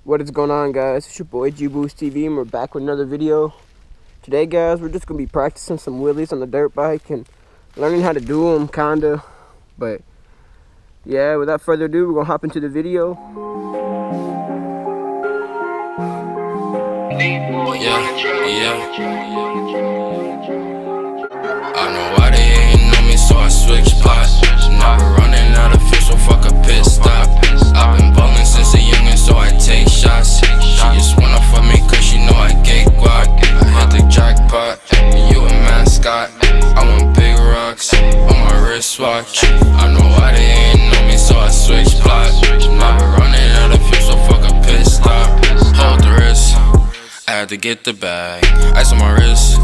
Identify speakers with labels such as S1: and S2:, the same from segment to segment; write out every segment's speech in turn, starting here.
S1: What is going on, guys? It's your boy G-Boost TV, and we're back with another video. Today, guys, we're just gonna be practicing some wheelies on the dirt bike and learning how to do them, kinda. But yeah, without further ado, we're gonna hop into the video.
S2: Yeah. I know why they ain't on me, so I switch spots. Never running out of fuel, so fuck a pit stop. I've been ballin' since a youngin', so I take shots. She just wanna fuck me cause she know I get guac. I hit the jackpot, you a mascot. I want big rocks on my wristwatch. I know why they ain't on me, so I switch spots. Never running out of fuel, so fuck a pit stop. Hold the wrist, I had to get the bag. Ice on my wrist,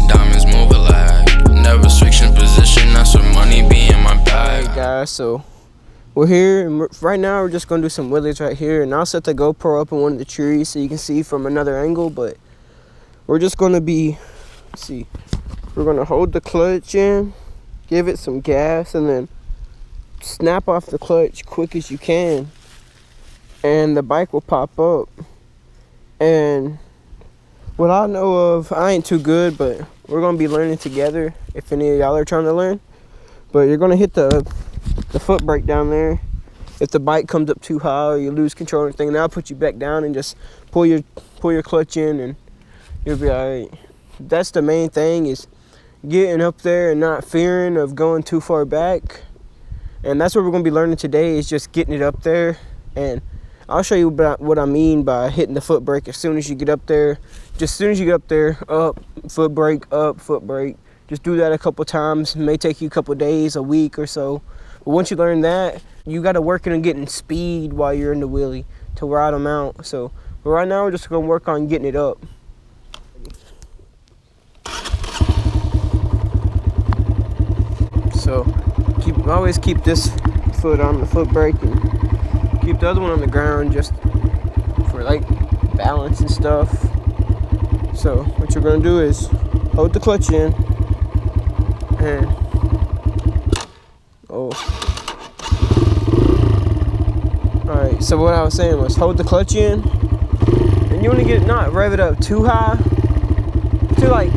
S2: diamonds move a lag. Never switching position, that's where money be in my bag.
S1: Alright, guys, so we're here, and right now we're just gonna do some wheelies right here, and I'll set the GoPro up in one of the trees so you can see from another angle. But we're just gonna be, we're gonna hold the clutch in, give it some gas, and then snap off the clutch quick as you can, and the bike will pop up. And what I know of, I ain't too good, but we're gonna be learning together if any of y'all are trying to learn. But you're gonna hit the foot brake down there. If the bike comes up too high or you lose control or anything, then I'll put you back down and just pull your clutch in, and you'll be alright. That's the main thing, is getting up there and not fearing of going too far back. And that's what we're gonna be learning today, is just getting it up there. And I'll show you what I mean by hitting the foot brake as soon as you get up there. Just as soon as you get up there, up, foot brake, up, foot brake. Just do that a couple times. It may take you a couple days, a week or so. But once you learn that, you got to work on getting speed while you're in the wheelie to ride them out. So but right now, we're just going to work on getting it up. So always keep this foot on the foot brake and keep the other one on the ground, just for like balance and stuff. So what you're going to do is hold the clutch in and alright, so what I was saying was hold the clutch in, and you want to get not rev it up too high, to like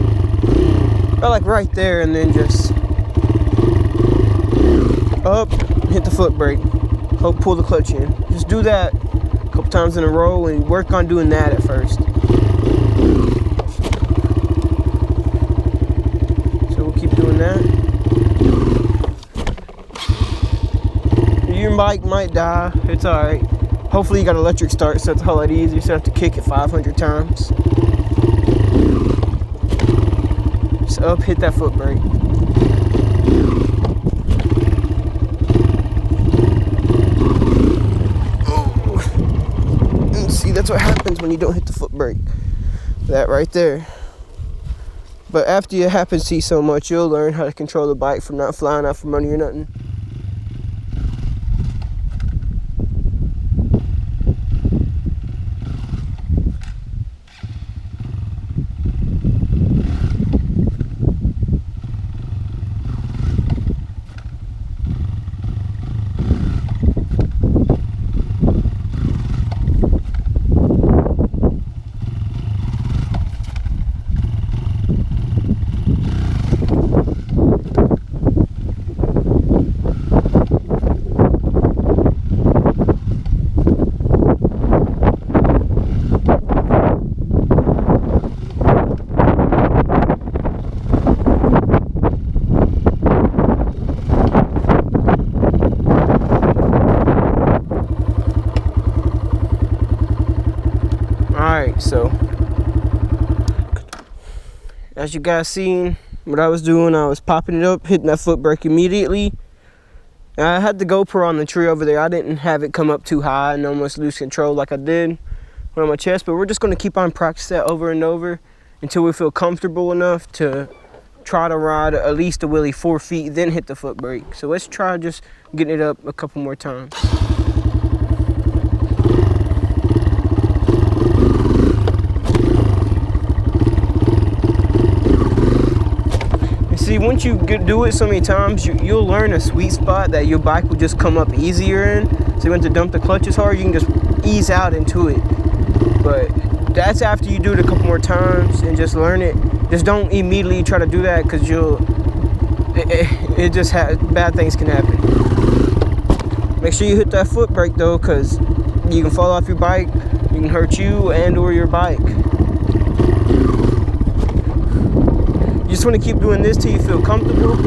S1: right there, and then just up, hit the foot brake, pull the clutch in. Just do that a couple times in a row and work on doing that at first. So we'll keep doing that. Your bike might die, it's alright. Hopefully you got electric start, so it's a whole lot easier, so you have to kick it 500 times. Just up, hit that foot brake. Oh. And see, that's what happens when you don't hit the foot brake. That right there. But after it happens to you so much, you'll learn how to control the bike from not flying out from under you or nothing. Alright, so as you guys seen what I was doing, I was popping it up, hitting that foot brake immediately. And I had the GoPro on the tree over there. I didn't have it come up too high and almost lose control like I did on my chest. But we're just going to keep on practicing that over and over until we feel comfortable enough to try to ride at least a wheelie 4 feet, then hit the foot brake. So let's try just getting it up a couple more times. See, once you do it so many times, you'll learn a sweet spot that your bike will just come up easier in. So you want to dump the clutch as hard, you can just ease out into it But that's after you do it a couple more times and just learn it. Just don't immediately try to do that, because it just bad things can happen. Make sure you hit that foot brake though, because you can fall off your bike, you can hurt you and or your bike. You just want to keep doing this till you feel comfortable.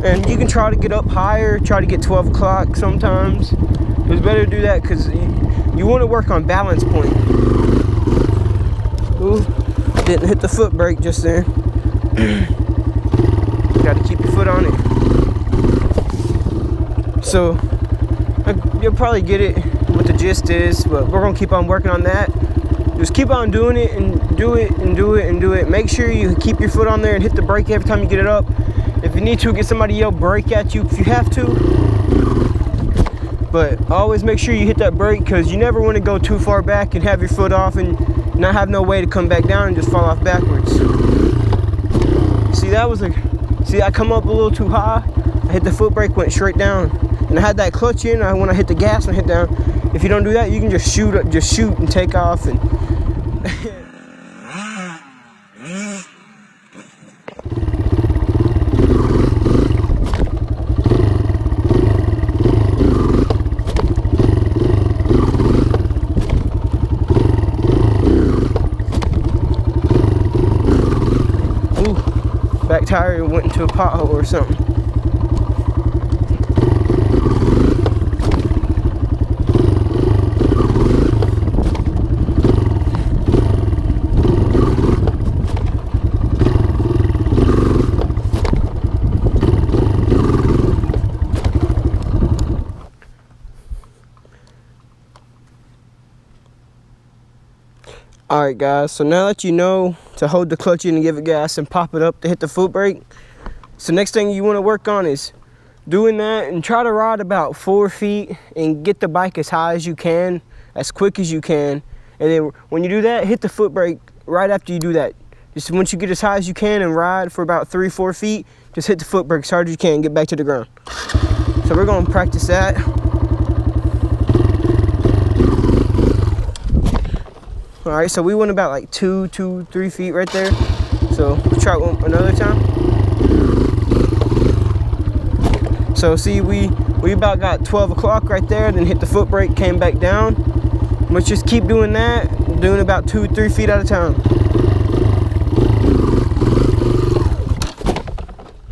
S1: And you can try to get up higher, try to get 12 o'clock sometimes. It's better to do that because you want to work on balance point. Ooh, didn't hit the foot brake just then. Got to keep your foot on it. So you'll probably get it what the gist is, but we're gonna keep on working on that. Just keep on doing it and do it and do it and do it. Make sure you keep your foot on there and hit the brake every time you get it up. If you need to, get somebody to yell brake at you if you have to. But always make sure you hit that brake, because you never want to go too far back and have your foot off and not have no way to come back down and just fall off backwards. See, I come up a little too high. I hit the foot brake, went straight down. And I had that clutch in. When I hit the gas and hit down. If you don't do that, you can just shoot and take off. And ooh, back tire went into a pothole or something. Alright guys, so now that you know to hold the clutch in and give it gas and pop it up to hit the foot brake, so next thing you want to work on is doing that, and try to ride about 4 feet and get the bike as high as you can, as quick as you can. And then when you do that, hit the foot brake right after you do that. Just once you get as high as you can and ride for about 3-4 feet, just hit the foot brake as hard as you can and get back to the ground. So we're going to practice that. All right, so we went about like 2-3 feet right there. So we'll try it another time. So see, we about got 12 o'clock right there, then hit the foot brake, came back down. Let's just keep doing that, doing about 2-3 feet at a time.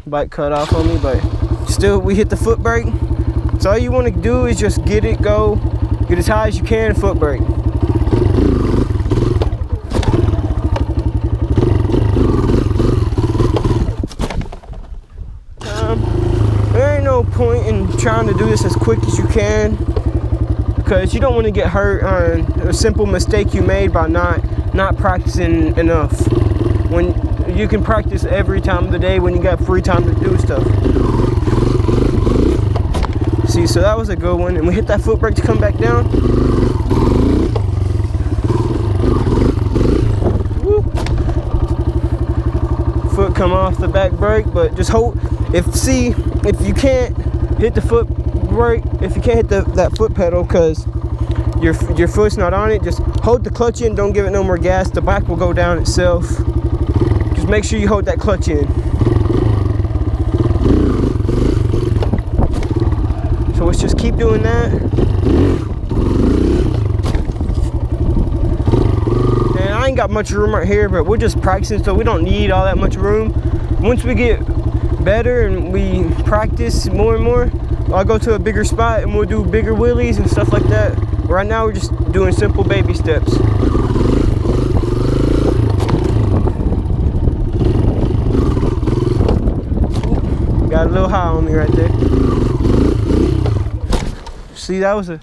S1: Bike cut off on me, but still we hit the foot brake. So all you want to do is just get it go, get as high as you can, foot brake. There ain't no point in trying to do this as quick as you can, because you don't want to get hurt on a simple mistake you made by not practicing enough. When you can practice every time of the day when you got free time to do stuff. See, so that was a good one, and we hit that foot brake to come back down. Woo. Foot come off the back brake, but just hold. If you can't hit the foot brake, if you can't hit that foot pedal because your foot's not on it, just hold the clutch in, don't give it no more gas, the bike will go down itself. Just make sure you hold that clutch in. So let's just keep doing that. And I ain't got much room right here, but we're just practicing, so we don't need all that much room. Once we get better and we practice more and more, I'll go to a bigger spot and we'll do bigger wheelies and stuff like that. Right now we're just doing simple baby steps. Got a little high on me right there. See, that was a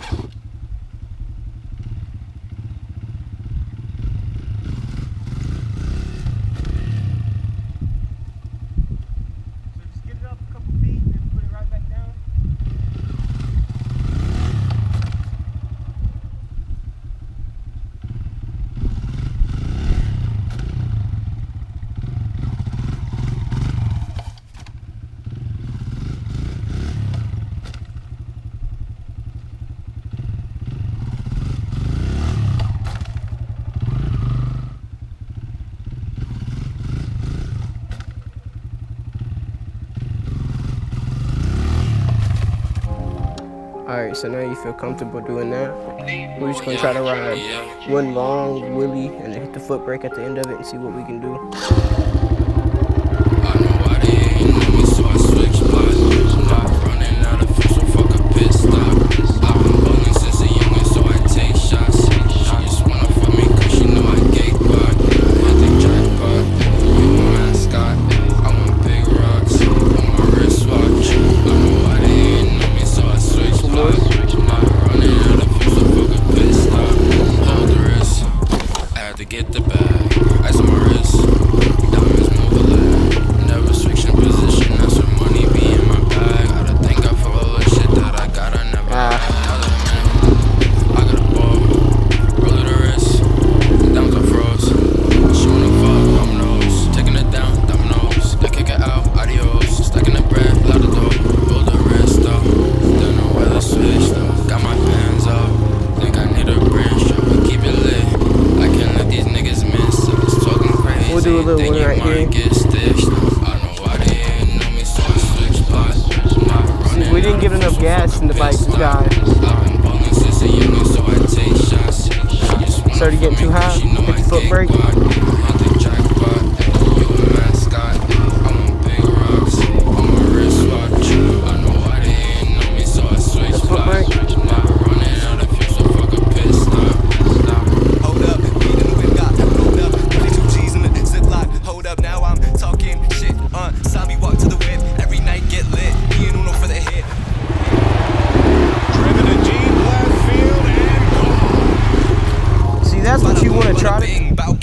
S1: Alright, so now you feel comfortable doing that. We're just gonna try to ride one long wheelie and then hit the foot brake at the end of it and see what we can do.
S2: I know why they ain't know me, so I switch spots. Not running out of fuel, so fuck a pit stop. I've been bowling since a youngin', so I take shots. She just wanna fuck me 'cause she know I cake pot. Hit the jackpot, you a mascot. I want big rocks on my wristwatch. I know why they ain't know me, so I switch spots. Not running out of fuel, so fuck a pit stop. Hold the wrist, I had to get the bag. Ice on my wrist, diamonds move a lag. Never switching position, that's where money be in my bag. Gotta thank God for all the shit that I got, I never had. Now that I'm in it, I got a ball, roll of the wrist, diamonds are froze. She wanna fuck, dominoes, taking it down, dominoes. They kick it out, adios, stacking the bread, loud the door, roll the wrist though. Don't know where the switch though, got my pants up. Think I need a branch, try to keep it lit. I can't let these niggas miss, so it's talking crazy.
S1: We'll do a little
S2: Think
S1: one
S2: you
S1: right
S2: might
S1: here.
S2: get stitched. I know why they ain't know me, so I switch spots. Not running
S1: See, we didn't give
S2: out of
S1: enough
S2: fuel, so
S1: gas
S2: fuck
S1: in the
S2: a
S1: bike
S2: pit
S1: to
S2: stop.
S1: die.
S2: I've been ballin' since a youngin', so I take shots. She just wanna
S1: Started getting
S2: fuck me
S1: too
S2: 'cause
S1: high,
S2: she know
S1: hit the
S2: I
S1: foot
S2: cake
S1: brake.
S2: pot. Hit the jackpot, you a mascot. I want big rocks on my wristwatch. I know why they ain't know me, so I switch
S1: Foot
S2: spots.
S1: brake.
S2: Not running out of fuel, so fuck a pit stop.
S3: Hold up, weed in the whip got rolled up, 22 G's in the ziplock. Hold up, now I'm talking shit. Saw me walk to the whip, every night get lit. Me and Uno for the hit.
S4: Driven a deep left field and gone.
S1: See, that's what you want to try to.
S3: Bing, bout